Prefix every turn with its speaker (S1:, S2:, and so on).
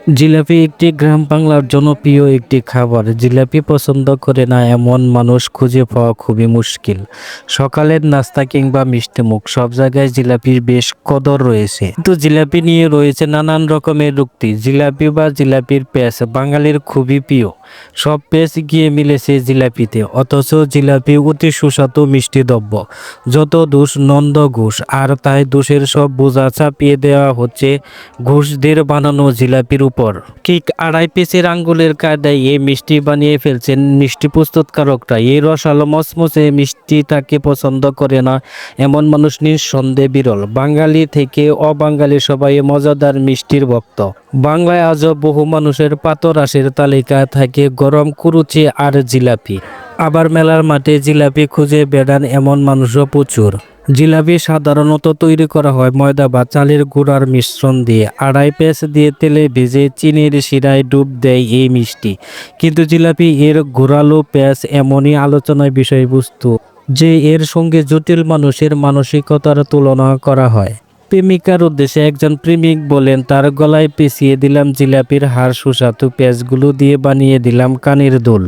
S1: জিলাপি একটি গ্রাম বাংলার জনপ্রিয় একটি খাবার। জিলাপি পছন্দ করে না এমন মানুষ খুঁজে পাওয়া খুবই মুশকিল। সকালের নাস্তা কিংবা মিষ্টিমুখ সব জায়গায় জিলাপির বেশ কদর রয়েছে, কিন্তু জিলাপি নিয়ে রয়েছে নানান রকমের যুক্তি। জিলাপি বা জিলাপির পেঁয়াজ বাঙালির খুবই প্রিয়। সব পেঁয়াজ গিয়ে মিলেছে জিলাপিতে, অথচ জিলাপি অতি সুস্বাদু মিষ্টি দ্রব্য। যত দোষ নন্দ ঘোষ, আর তাই দোষের সব বোঝা চাপিয়ে দেওয়া হচ্ছে ঘোষদের বানানো জিলাপির উপর। ঠিক 2.5 পিসের আঙ্গুলের কায়দায় এই মিষ্টি বানিয়ে ফেলছেন মিষ্টি প্রস্তুতকারকরা। এই রসালো মচমচে মিষ্টিটাকে পছন্দ করে না এমন মানুষ নিঃসন্দেহে বিরল। বাঙালি থেকে অবাঙালি সবাই মজাদার মিষ্টির ভক্ত। বাংলায় আজও বহু মানুষের প্রাতরাশের তালিকায় থাকে গরম কুরুচি আর জিলাপি। আবার মেলার মাঠে জিলাপি খুঁজে বেড়ান এমন মানুষও প্রচুর। জিলাপি সাধারণত তৈরি করা হয় ময়দা বা চালের গুঁড়ার মিশ্রণ দিয়ে। 2.5 পেঁয়াজ দিয়ে তেলে ভেজে চিনির শিরায় ডুব দেয় এই মিষ্টি। কিন্তু জিলাপি এর ঘোরালো পেঁয়াজ এমনই আলোচনার বিষয়বস্তু যে এর সঙ্গে জটিল মানুষের মানসিকতার তুলনা করা হয়। প্রেমিকার উদ্দেশ্যে একজন প্রেমিক বলেন, তার গলায় পেঁচিয়ে দিলাম জিলাপির হাড়, সুস্বাদু পেঁয়াজগুলো দিয়ে বানিয়ে দিলাম কানের দুল।